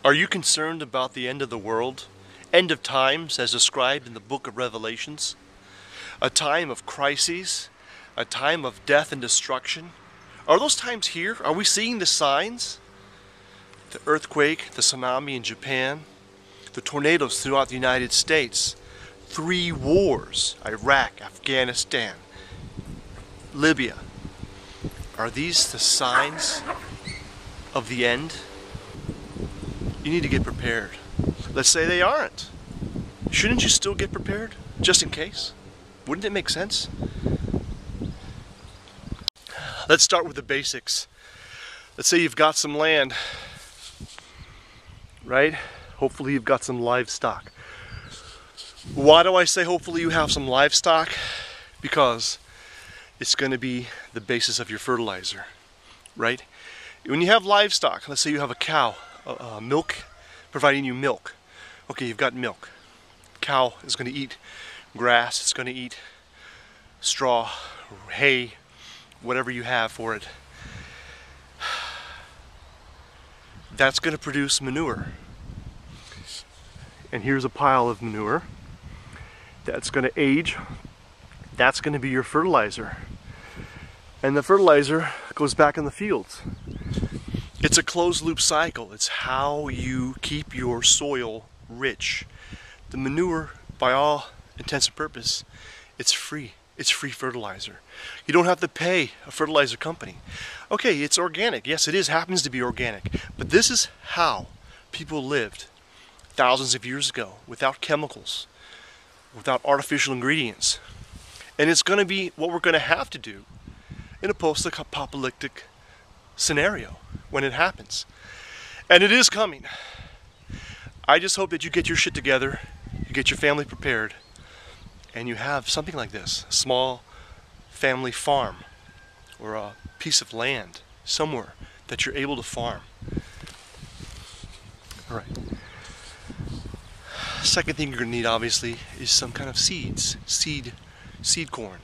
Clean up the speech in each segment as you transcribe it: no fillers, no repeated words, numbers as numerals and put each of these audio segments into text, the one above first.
Are you concerned about the end of the world? End of times as described in the book of Revelations? A time of crises? A time of death and destruction? Are those times here? Are we seeing the signs? The earthquake, the tsunami in Japan, the tornadoes throughout the United States, 3 wars, Iraq, Afghanistan, Libya. Are these the signs of the end? You need to get prepared. Let's say they aren't. Shouldn't you still get prepared, just in case? Wouldn't it make sense? Let's start with the basics. Let's say you've got some land, right? Hopefully you've got some livestock. Why do I say hopefully you have some livestock? Because it's going to be the basis of your fertilizer, right? When you have livestock, let's say you have a cow, milk, providing you milk. Okay, you've got milk. Cow is going to eat grass, it's going to eat straw, hay, whatever you have for it. That's going to produce manure. And here's a pile of manure that's going to age. That's going to be your fertilizer. And the fertilizer goes back in the fields. It's a closed loop cycle. It's how you keep your soil rich. The manure, by all intents and purposes, it's free. It's free fertilizer. You don't have to pay a fertilizer company. Okay, it's organic. Yes, it is, happens to be organic. But this is how people lived thousands of years ago, without chemicals, without artificial ingredients. And it's going to be what we're going to have to do in a post-apocalyptic scenario when it happens. And it is coming. I just hope that you get your shit together, you get your family prepared, and you have something like this, a small family farm or a piece of land somewhere that you're able to farm. All right. Second thing you're going to need, obviously, is some kind of seeds, seed corn.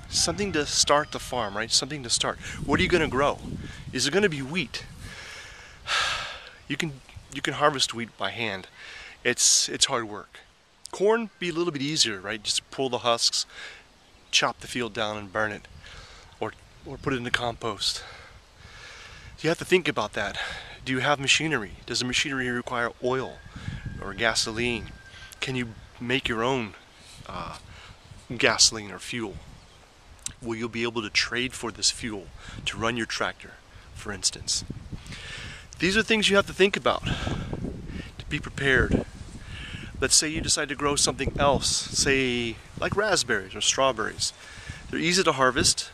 Something to start the farm, right? Something to start. What are you going to grow? Is it going to be wheat? You can harvest wheat by hand. It's hard work. Corn be a little bit easier, right? Just pull the husks, chop the field down and burn it, or put it in the compost. You have to think about that. Do you have machinery? Does the machinery require oil or gasoline? Can you make your own gasoline or fuel? Will you be able to trade for this fuel to run your tractor, for instance? These are things you have to think about to be prepared. Let's say you decide to grow something else, say like raspberries or strawberries. They're easy to harvest.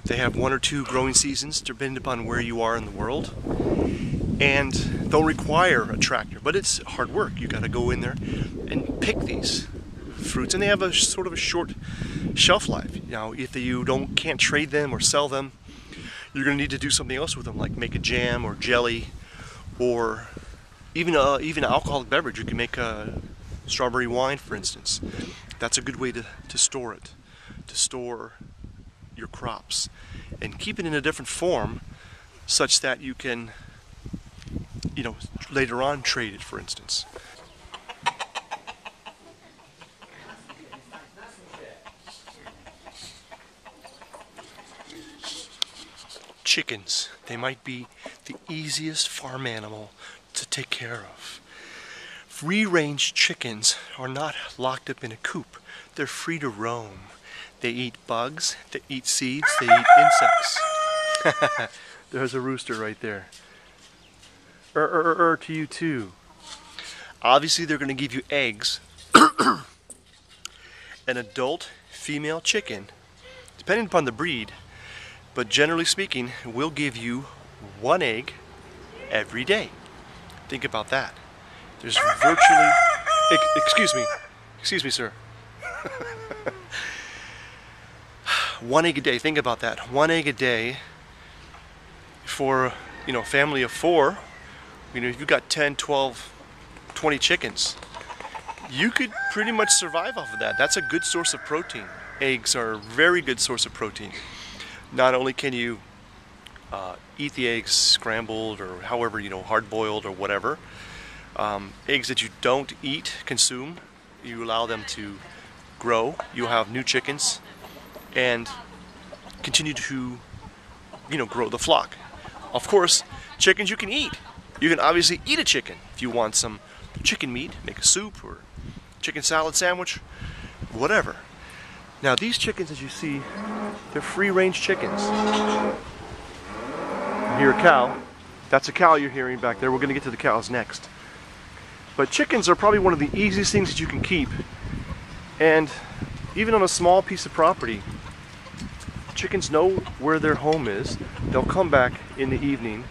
They have 1 or 2 growing seasons depending upon where you are in the world, and don't require a tractor, but it's hard work. You got to go in there and pick these fruits, and they have a sort of a short shelf life. Now, if you can't trade them or sell them, you're going to need to do something else with them, like make a jam or jelly, or even alcoholic beverage. You can make a strawberry wine, for instance. That's a good way to store it, to store your crops, and keep it in a different form, such that you can, later on trade it, for instance. Chickens, they might be the easiest farm animal to take care of. Free-range chickens are not locked up in a coop. They're free to roam. They eat bugs, they eat seeds, they eat insects. There's a rooster right there. To you too. Obviously they're going to give you eggs. An adult female chicken, depending upon the breed, but generally speaking, will give you 1 egg every day. Think about that. There's virtually... Excuse me, sir. 1 egg a day. Think about that. 1 egg a day for, a family of 4. If you've got 10, 12, 20 chickens, you could pretty much survive off of that. That's a good source of protein. Eggs are a very good source of protein. Not only can you eat the eggs scrambled or however, you know, hard boiled or whatever. Eggs that you don't eat, consume, you allow them to grow. You'll have new chickens and continue to, you know, grow the flock. Of course, chickens you can eat. You can obviously eat a chicken if you want some chicken meat, make a soup or chicken salad sandwich, whatever. Now these chickens, as you see, they're free-range chickens. You hear a cow. That's a cow you're hearing back there. We're going to get to the cows next. But chickens are probably one of the easiest things that you can keep. And even on a small piece of property, chickens know where their home is. They'll come back in the evening.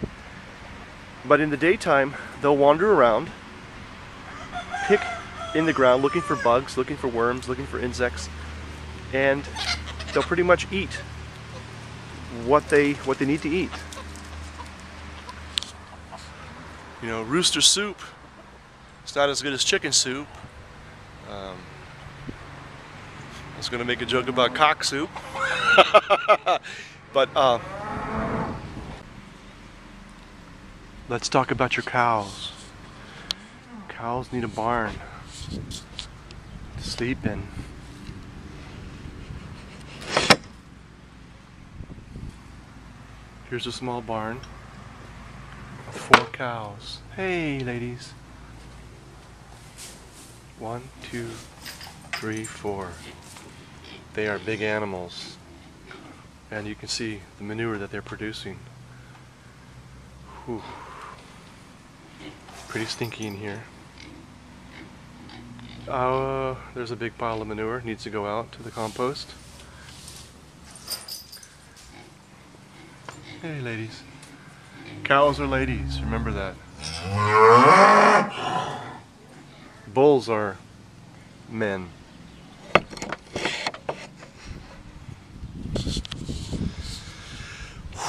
But in the daytime, they'll wander around, pick in the ground, looking for bugs, looking for worms, looking for insects, and they'll pretty much eat what they need to eat. You know, rooster soup, it's not as good as chicken soup. I was going to make a joke about cock soup, but let's talk about your cows. Cows need a barn to sleep in. Here's a small barn with 4 cows. Hey, ladies. 1, 2, 3, 4. They are big animals. And you can see the manure that they're producing. Whew. Pretty stinky in here. There's a big pile of manure, needs to go out to the compost. Hey ladies. Cows are ladies, remember that. Bulls are men.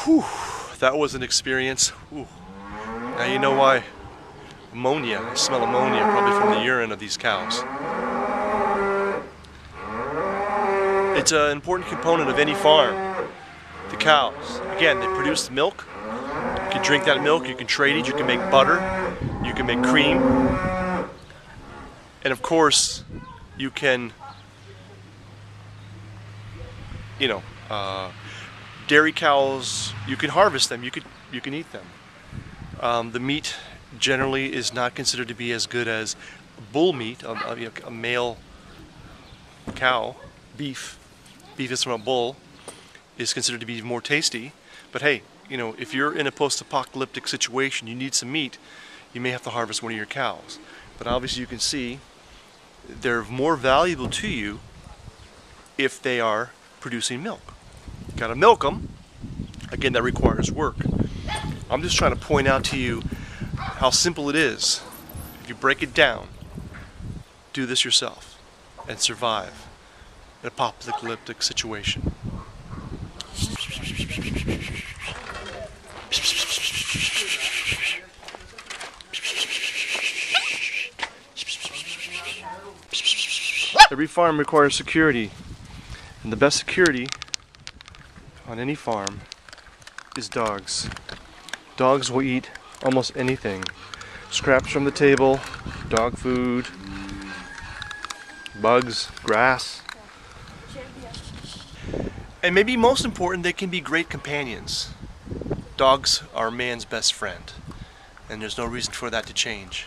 Whew, that was an experience. Whew. Now you know why. Ammonia, I smell ammonia probably from the urine of these cows. It's an important component of any farm, the cows. Again, they produce milk. You can drink that milk, you can trade it, you can make butter, you can make cream. And of course, you can, you know, dairy cows, you can harvest them, you can eat them. The meat generally is not considered to be as good as bull meat, a male cow. Beef is from a bull, is considered to be more tasty. But hey, you know, if you're in a post-apocalyptic situation, you need some meat, you may have to harvest one of your cows. But obviously you can see they're more valuable to you if they are producing milk. You gotta milk them. Again, that requires work. I'm just trying to point out to you how simple it is. If you break it down, do this yourself and survive an apocalyptic situation. Every farm requires security, and the best security on any farm is dogs. Dogs will eat almost anything. Scraps from the table, dog food, bugs, grass. And maybe most important, they can be great companions. Dogs are man's best friend, and there's no reason for that to change.